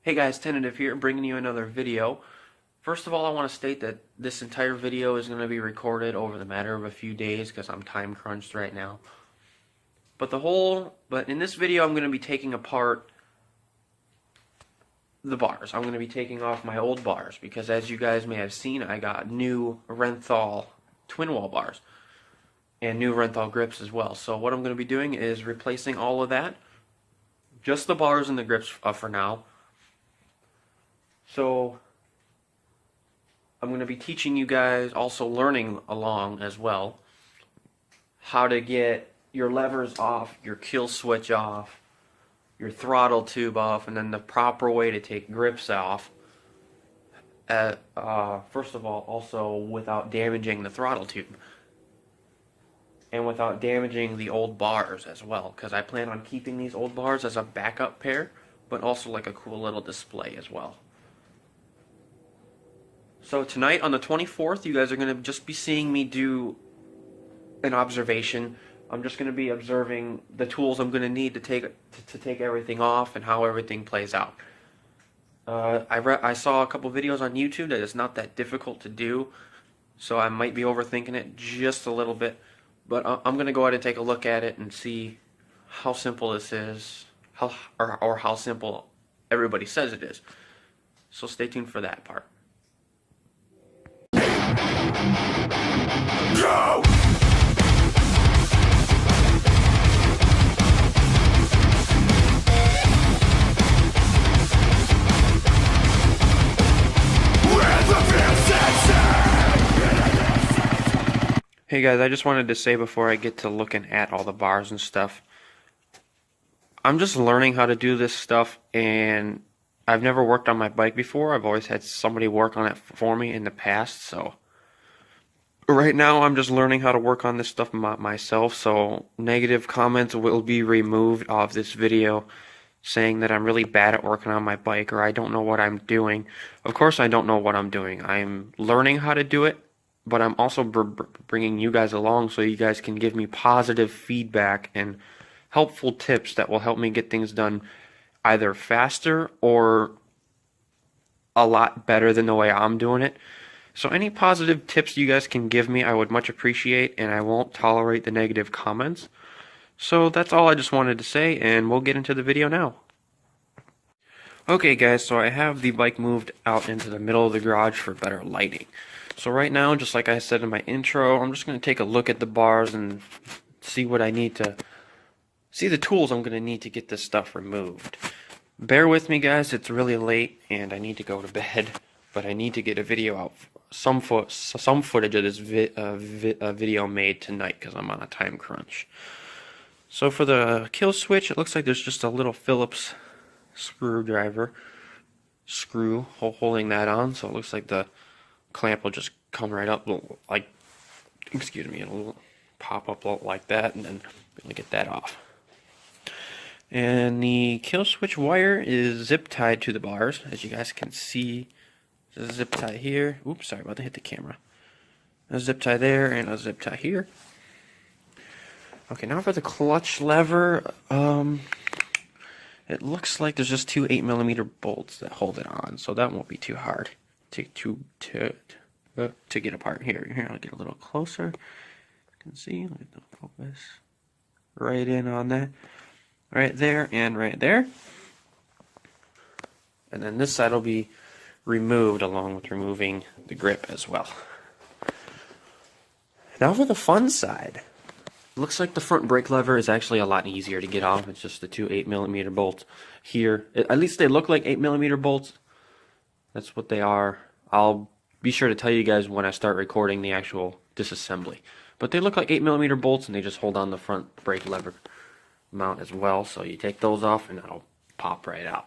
Hey guys, Tentative here, bringing you another video. First of all, I want to state that this entire video is going to be recorded over the matter of a few days because I'm time crunched right now. But in this video, I'm going to be taking apart the bars. I'm going to be taking off my old bars because, as you guys may have seen, I got new Renthal Twinwall bars and new Renthal grips as well. So what I'm going to be doing is replacing all of that, just the bars and the grips for now. So I'm going to be teaching you guys, also learning along as well, how to get your levers off, your kill switch off, your throttle tube off, and then the proper way to take grips off. First of all, also without damaging the throttle tube. And without damaging the old bars as well, because I plan on keeping these old bars as a backup pair, but also like a cool little display as well. So tonight on the 24th, you guys are going to just be seeing me do an observation. I'm just going to be observing the tools I'm going to need to take everything off and how everything plays out. I saw a couple videos on YouTube that it's not that difficult to do, so I might be overthinking it just a little bit. But I'm going to go ahead and take a look at it and see how simple this is, or how simple everybody says it is. So stay tuned for that part. Go! Hey guys, I just wanted to say before I get to looking at all the bars and stuff, I'm just learning how to do this stuff, and I've never worked on my bike before. I've always had somebody work on it for me in the past, so right now I'm just learning how to work on this stuff myself, so negative comments will be removed off this video saying that I'm really bad at working on my bike or I don't know what I'm doing. Of course I don't know what I'm doing. I'm learning how to do it, but I'm also bringing you guys along so you guys can give me positive feedback and helpful tips that will help me get things done either faster or a lot better than the way I'm doing it. So any positive tips you guys can give me, I would much appreciate, and I won't tolerate the negative comments. So that's all I just wanted to say, and we'll get into the video now. Okay guys, so I have the bike moved out into the middle of the garage for better lighting. So right now, just like I said in my intro, I'm just going to take a look at the bars and see what I need to, see the tools I'm going to need to get this stuff removed. Bear with me guys, it's really late and I need to go to bed, but I need to get a video out, some footage of this video made tonight because I'm on a time crunch. So for the kill switch, it looks like there's just a little Phillips screwdriver screw holding that on, so it looks like the clamp will just come right up, like, excuse me, it'll pop up like that, and then we'll get that off. And the kill switch wire is zip tied to the bars, as you guys can see. There's a zip tie here. Oops, sorry about to hit the camera. A zip tie there and a zip tie here. Okay, now for the clutch lever. It looks like there's just two 8mm bolts that hold it on, so that won't be too hard to get apart. Here, I'll get a little closer. You can see, let me focus right in on that. Right there and right there. And then this side will be removed along with removing the grip as well. Now for the fun side. Looks like the front brake lever is actually a lot easier to get off. It's just the two 8mm bolts here. At least they look like 8mm bolts. That's what they are. I'll be sure to tell you guys when I start recording the actual disassembly. But they look like 8mm bolts, and they just hold on the front brake lever mount as well. So you take those off and it'll pop right out.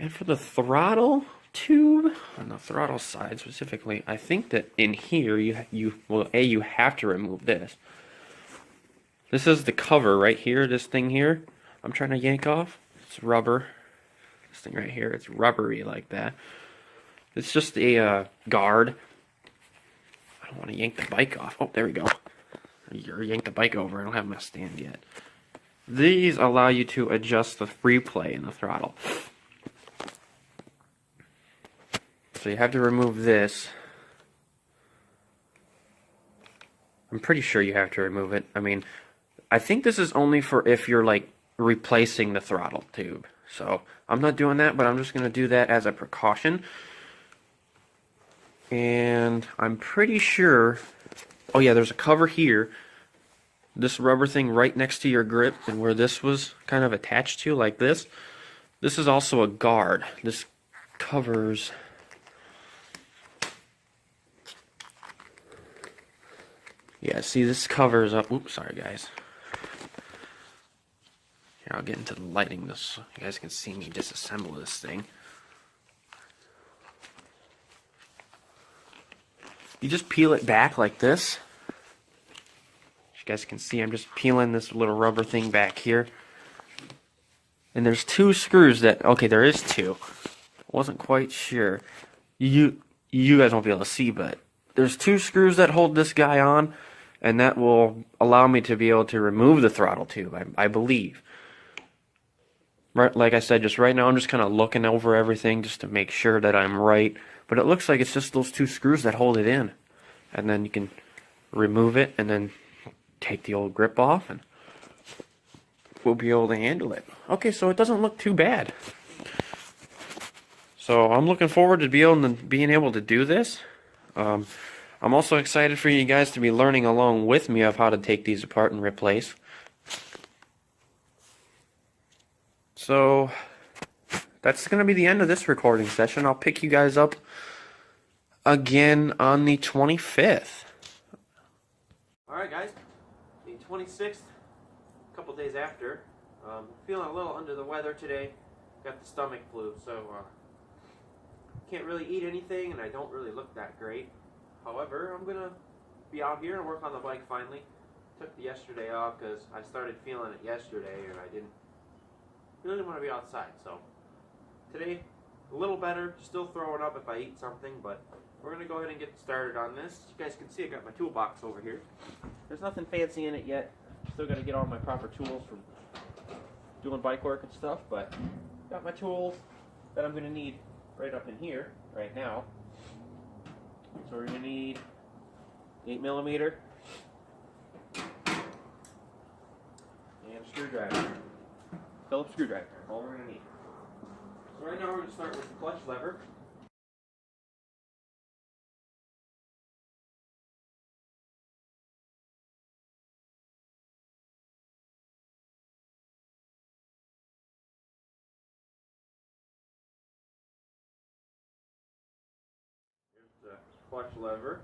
And for the throttle tube, on the throttle side specifically, I think that in here you have to remove this. This is the cover right here, this thing here I'm trying to yank off. It's rubber. This thing right here, it's rubbery like that. It's just a guard. I don't want to yank the bike off. Oh, there we go. Or yank the bike over. I don't have my stand yet. These allow you to adjust the free play in the throttle. So you have to remove this. I'm pretty sure you have to remove it. I mean, I think this is only for if you're like replacing the throttle tube. So I'm not doing that, but I'm just going to do that as a precaution. And I'm pretty sure, oh yeah, there's a cover here. This rubber thing right next to your grip, and where this was kind of attached to like this. This is also a guard. This covers, yeah, see, this covers up, oops, sorry guys. Here, I'll get into the lighting this so you guys can see me disassemble this thing. You just peel it back like this. As you guys can see, I'm just peeling this little rubber thing back here. And there's two screws that, okay, there is two. Wasn't quite sure. You guys won't be able to see, but there's two screws that hold this guy on, and that will allow me to be able to remove the throttle tube, I believe. Right, like I said, just right now I'm just kind of looking over everything just to make sure that I'm right. But it looks like it's just those two screws that hold it in. And then you can remove it and then take the old grip off and we'll be able to handle it. Okay, so it doesn't look too bad. So I'm looking forward to being able to do this. I'm also excited for you guys to be learning along with me of how to take these apart and replace. So that's going to be the end of this recording session. I'll pick you guys up again on the 25th. Alright guys, the 26th, a couple days after. Feeling a little under the weather today. Got the stomach flu, so can't really eat anything and I don't really look that great. However, I'm going to be out here and work on the bike finally. Took the yesterday off because I started feeling it yesterday and I didn't really want to be outside. So today, a little better, still throwing up if I eat something, but we're going to go ahead and get started on this. You guys can see I got my toolbox over here. There's nothing fancy in it yet. Still got to get all my proper tools from doing bike work and stuff, but got my tools that I'm going to need right up in here right now. So we're going to need 8mm and a screwdriver. Phillips screwdriver, all we're going to need. So right now we're going to start with the clutch lever. Here's the clutch lever.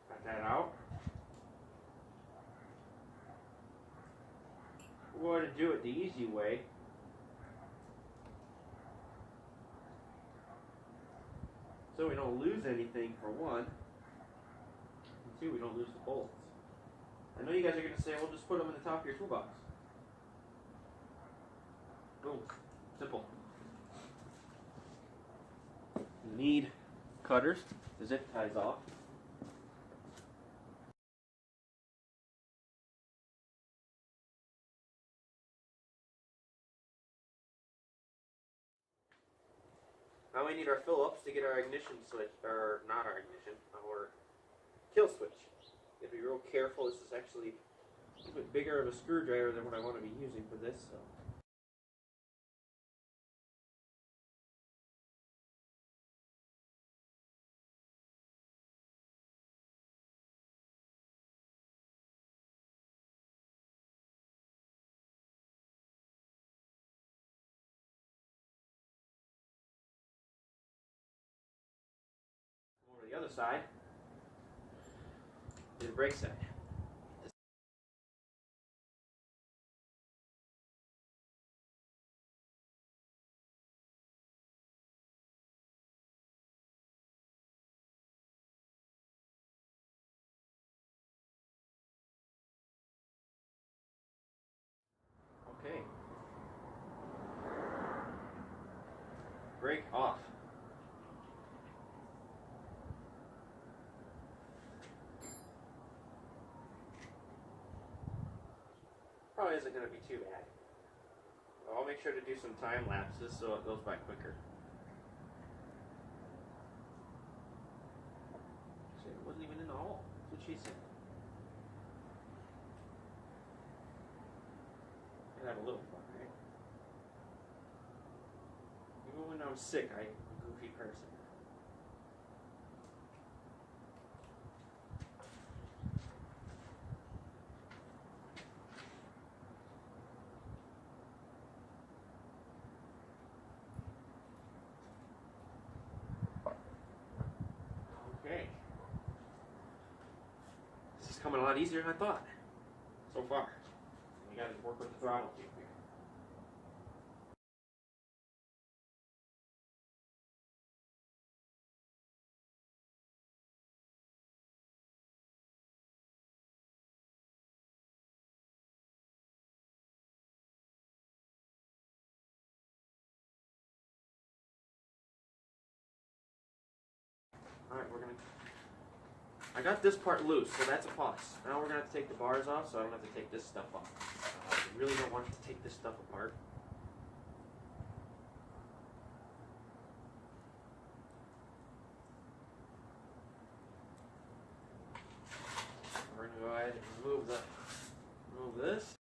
Cut that out. We're going to do it the easy way. So we don't lose anything for one. And two, we don't lose the bolts. I know you guys are going to say, well, just put them in the top of your toolbox. Boom. Simple. You need cutters to zip ties off. Now we need our Phillips to get our ignition switch, or not our ignition, our kill switch. You have to be real careful. This is actually a little bit bigger of a screwdriver than what I want to be using for this. So. Over to the other side is the brake side. Okay. break off. Probably isn't going to be too bad. I'll make sure to do some time lapses so it goes by quicker. Shit, it wasn't even in the hole. That's what she said. I have a little fun, right? Even when I'm sick, I'm a goofy person. Okay. This is coming a lot easier than I thought. So far. You gotta work with the throttle too here. Alright, I got this part loose, so that's a plus. Now we're gonna have to take the bars off, so I don't have to take this stuff off. I really don't want to take this stuff apart. We're gonna go ahead and remove this.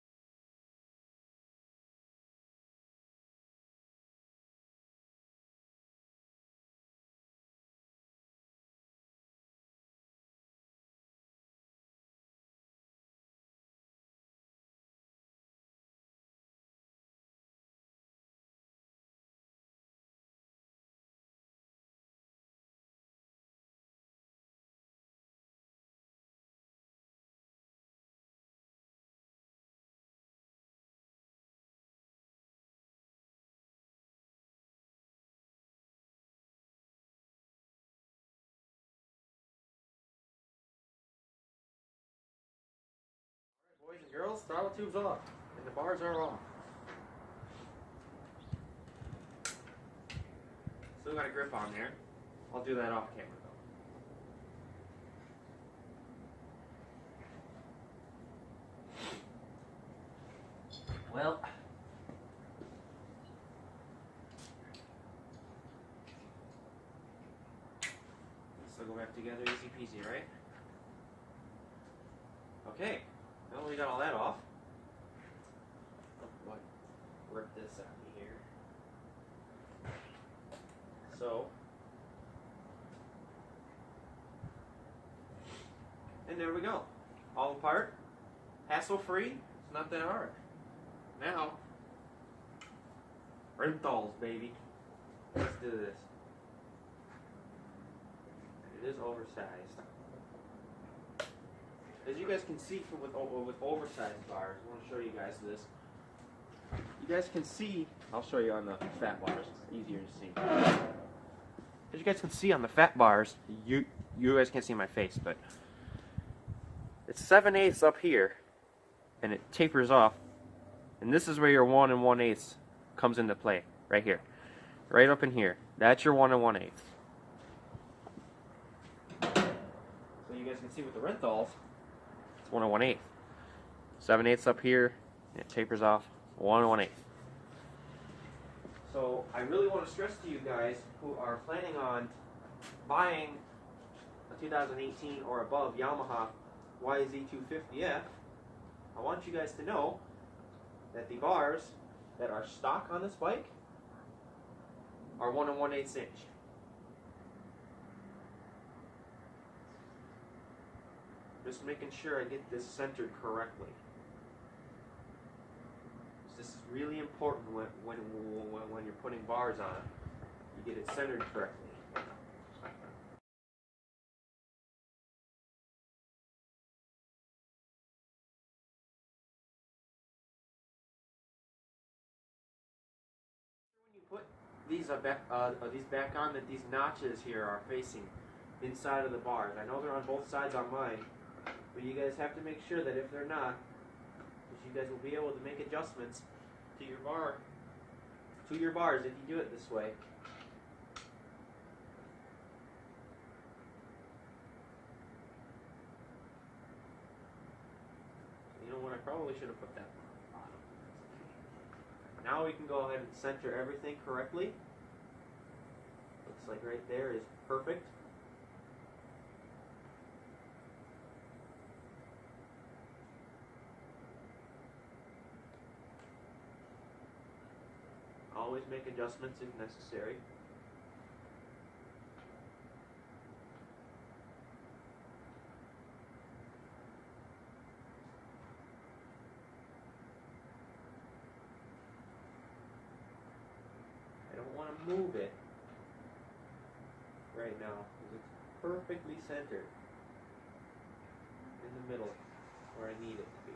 Boys and girls, throttle tube's off, and the bars are off. Still got a grip on there. I'll do that off camera though. Well, this will go back together easy peasy, right? Okay. Well, we got all that off. What? Rip this out of here. So, and there we go. All apart. Hassle-free. It's not that hard. Now, Renthals, baby. Let's do this. It is oversized. As you guys can see with oversized bars, I want to show you guys this. You guys can see, I'll show you on the fat bars, it's easier to see. As you guys can see on the fat bars, you guys can't see my face, but it's 7/8 up here, and it tapers off, and this is where your 1 1/8 comes into play, right here. Right up in here. That's your 1 1/8. So you guys can see with the Renthals, 1 1/8. 7/8 up here, and it tapers off 1 1/8. So I really want to stress to you guys who are planning on buying a 2018 or above Yamaha YZ250F, I want you guys to know that the bars that are stock on this bike are 1 1/8 inch. Just making sure I get this centered correctly. This is really important when you're putting bars on it. You get it centered correctly. When you put these back on, that these notches here are facing inside of the bars. I know they're on both sides on mine, but you guys have to make sure that if they're not, because you guys will be able to make adjustments to your bars if you do it this way. probably should have put that on the bottom. Now we can go ahead and center everything correctly. Looks like right there is perfect. Always make adjustments if necessary. I don't want to move it right now because it's perfectly centered in the middle where I need it to be.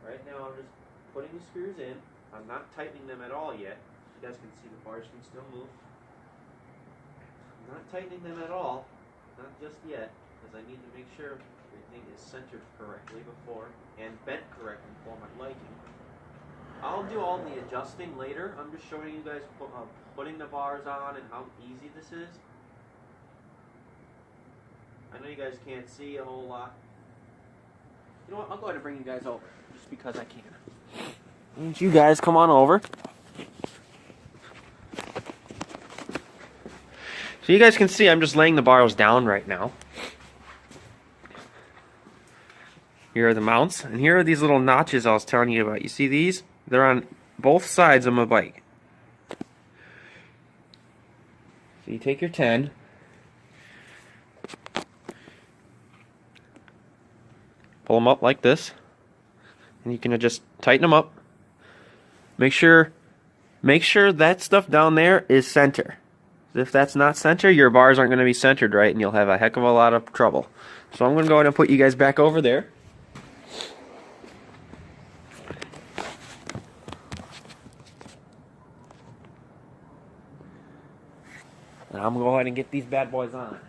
Right now I'm just putting the screws in. I'm not tightening them at all yet. You guys can see the bars can still move. I'm not tightening them at all, not just yet, because I need to make sure everything is centered correctly before and bent correctly for my liking. I'll do all the adjusting later. I'm just showing you guys putting the bars on and how easy this is. I know you guys can't see a whole lot. You know what? I'll go ahead and bring you guys over just because I can. Won't you guys come on over? So you guys can see I'm just laying the bars down right now. Here are the mounts, and here are these little notches I was telling you about. You see these? They're on both sides of my bike. So you take your 10, pull them up like this, and you can just tighten them up. Make sure that stuff down there is center. If that's not center, your bars aren't going to be centered right, and you'll have a heck of a lot of trouble. So I'm going to go ahead and put you guys back over there. And I'm going to go ahead and get these bad boys on.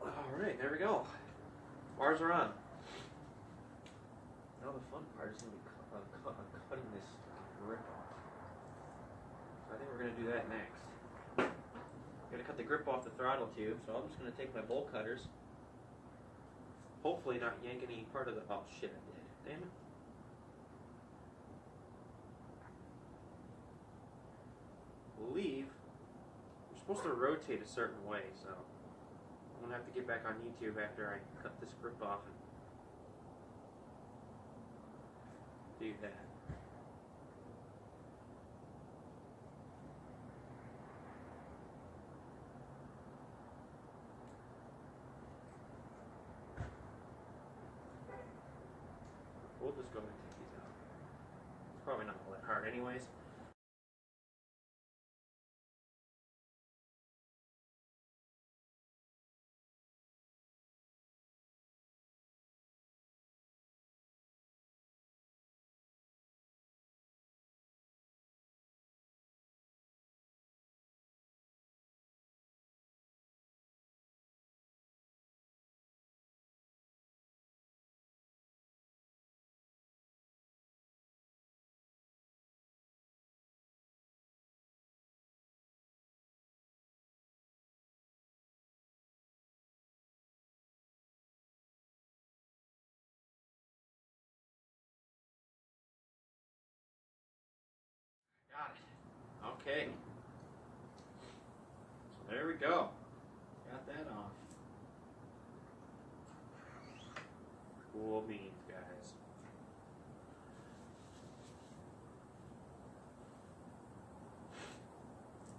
Alright, there we go. Bars are on. Now the fun part is going to be cutting this grip off. So I think we're going to do that next. I'm going to cut the grip off the throttle tube, so I'm just going to take my bolt cutters. Hopefully not yank any part of the... Oh shit, I did. Damn it. Believe you're supposed to rotate a certain way, so I'm going to have to get back on YouTube after I cut this grip off and do that. We'll just go ahead and take these out. It's probably not all that hard anyways. Got it. Okay. So there we go. Got that off. Cool beans, guys.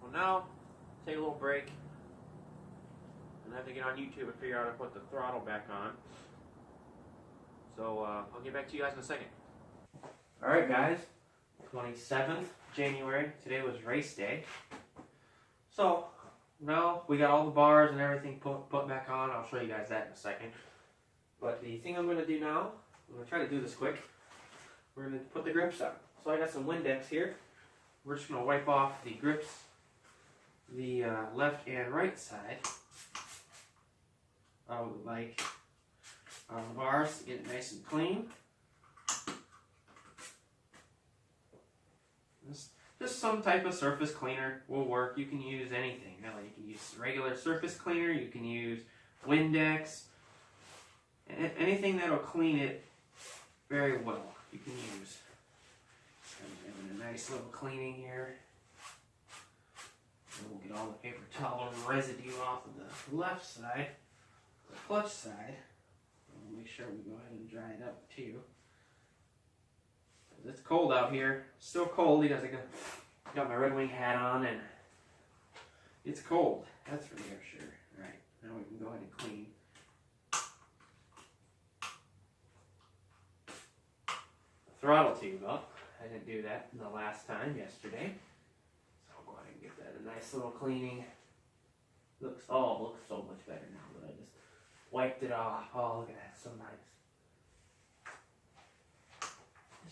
Well, now take a little break, and have to get on YouTube and figure out how to put the throttle back on. So I'll get back to you guys in a second. Alright guys, 27th January, today was race day. So now we got all the bars and everything put back on. I'll show you guys that in a second. But the thing I'm going to do now, I'm going to try to do this quick. We're going to put the grips on. So I got some Windex here. We're just going to wipe off the grips, the left and right side of the bars to get it nice and clean. Just some type of surface cleaner will work. You can use anything. You can use regular surface cleaner. You can use Windex. Anything that'll clean it very well, you can use. So I'm giving a nice little cleaning here. And we'll get all the paper towel residue off of the left side, the clutch side. We'll make sure we go ahead and dry it up too. It's cold out here. Still cold because I got my Red Wing hat on and it's cold. That's for damn sure. Alright, now we can go ahead and clean. The throttle tube up. I didn't do that the last time yesterday. So I'll go ahead and get that a nice little cleaning. Looks so much better now that I just wiped it off. Oh, look at that, so nice.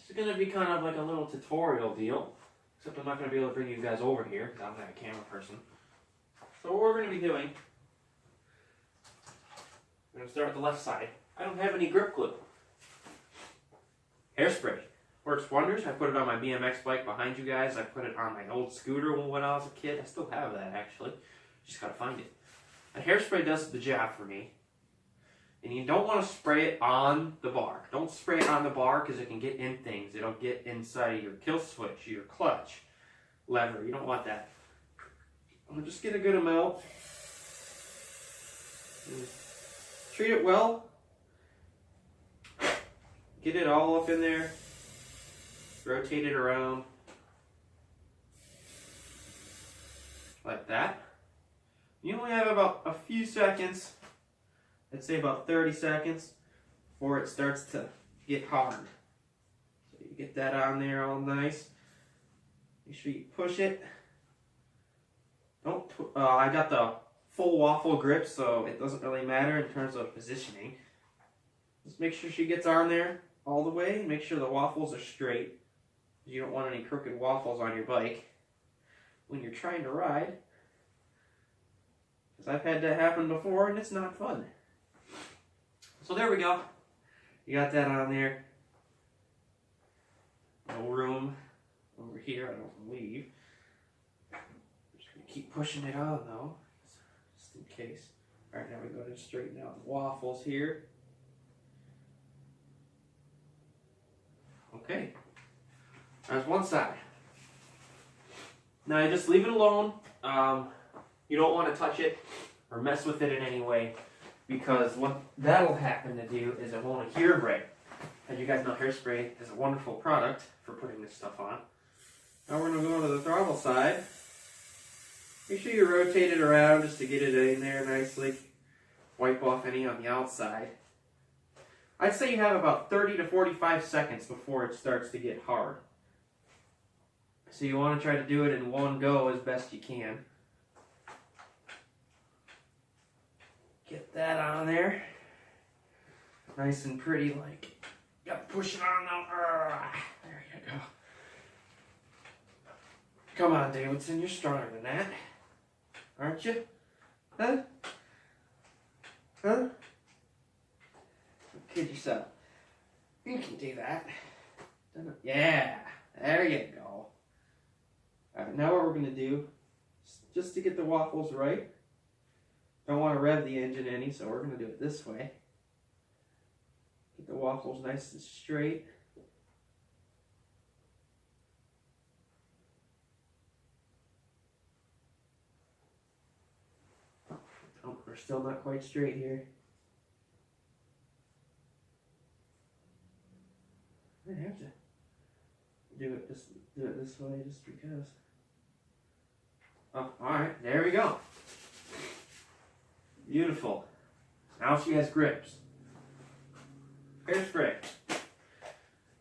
It's going to be kind of like a little tutorial deal, except I'm not going to be able to bring you guys over here because I'm not a camera person. So what we're going to be doing, I'm going to start with the left side. I don't have any grip glue. Hairspray works wonders. I put it on my BMX bike behind you guys. I put it on my old scooter when I was a kid. I still have that actually. Just got to find it. A hairspray does the job for me. And you don't want to spray it on the bar. Don't spray it on the bar because it can get in things. It'll get inside of your kill switch, your clutch lever. You don't want that. I'm going to just get a good amount. Treat it well. Get it all up in there. Rotate it around. Like that. You only have about a few seconds. I'd say about 30 seconds before it starts to get hard. So you get that on there all nice. Make sure you push it. I got the full waffle grip, so it doesn't really matter in terms of positioning. Just make sure she gets on there all the way. Make sure the waffles are straight. You don't want any crooked waffles on your bike when you're trying to ride. Because I've had that happen before and it's not fun. So there we go. You got that on there. No room over here, I don't believe. I'm just going to keep pushing it on though, just in case. Alright, now we go to straighten out the waffles here. Okay. That's one side. Now I just leave it alone. You don't want to touch it or mess with it in any way, because what that'll happen to do is it won't adhere right. As you guys know, hairspray is a wonderful product for putting this stuff on. Now we're going to go to the throttle side. Make sure you rotate it around just to get it in there nicely. Wipe off any on the outside. I'd say you have about 30 to 45 seconds before it starts to get hard. So you want to try to do it in one go as best you can. Get that on there. Nice and pretty, like, got to push it on now. There you go. Come on, Davidson, you're stronger than that. Aren't you? Huh? Huh? Don't kid yourself. You can do that. Yeah, there you go. Alright, now what we're going to do, just to get the waffles right, don't want to rev the engine any, so we're going to do it this way. Get the waffles nice and straight. Oh, we're still not quite straight here. I have to do it this way just because. Oh, alright, there we go. Beautiful. Now she has grips. Hairspray.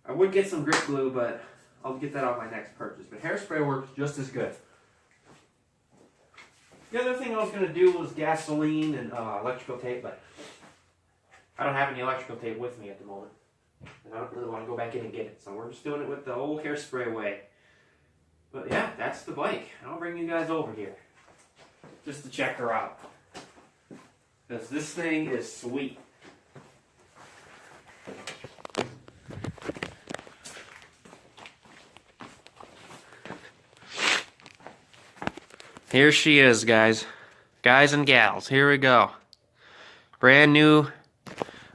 I would get some grip glue, but I'll get that on my next purchase. But hairspray works just as good. The other thing I was going to do was gasoline and electrical tape, but I don't have any electrical tape with me at the moment. And I don't really want to go back in and get it. So we're just doing it with the old hairspray way. But yeah, that's the bike. I'll bring you guys over here just to check her out. Because this thing is sweet. Here she is, guys. Guys and gals, here we go. Brand new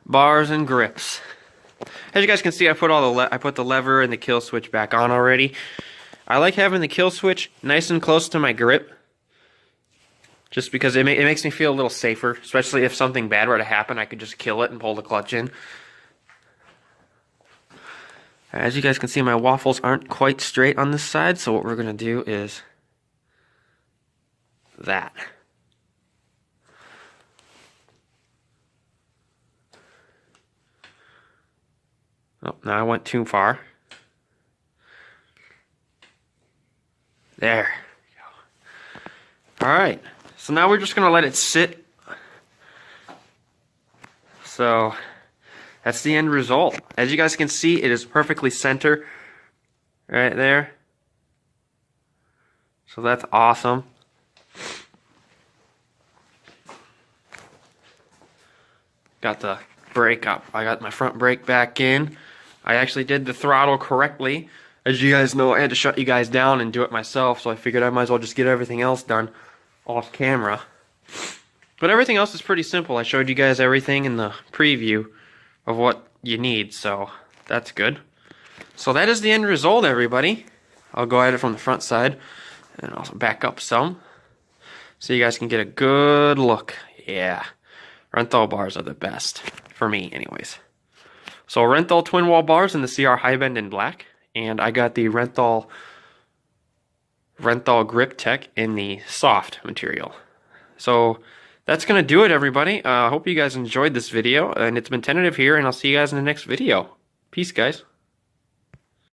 bars and grips. As you guys can see, I put the lever and the kill switch back on already. I like having the kill switch nice and close to my grip, just because it makes me feel a little safer, especially if something bad were to happen. I could just kill it and pull the clutch in. As you guys can see, my waffles aren't quite straight on this side, so what we're going to do is that. Oh, now I went too far. There. Alright, so now we're just going to let it sit. So, that's the end result. As you guys can see, it is perfectly center right there. So that's awesome. Got the brake up. I got my front brake back in. I actually did the throttle correctly. As you guys know, I had to shut you guys down and do it myself, so I figured I might as well just get everything else done off camera. But everything else is pretty simple. I showed you guys everything in the preview of what you need, so that's good. So that is the end result, everybody. I'll go at it from the front side and also back up some so you guys can get a good look. Yeah, Renthal bars are the best, for me anyways. So Renthal Twinwall bars in the CR High Bend in black. And I got the Renthal Grip Tech in the soft material. So that's going to do it, everybody. I hope you guys enjoyed this video. And it's been tentative here, and I'll see you guys in the next video. Peace, guys.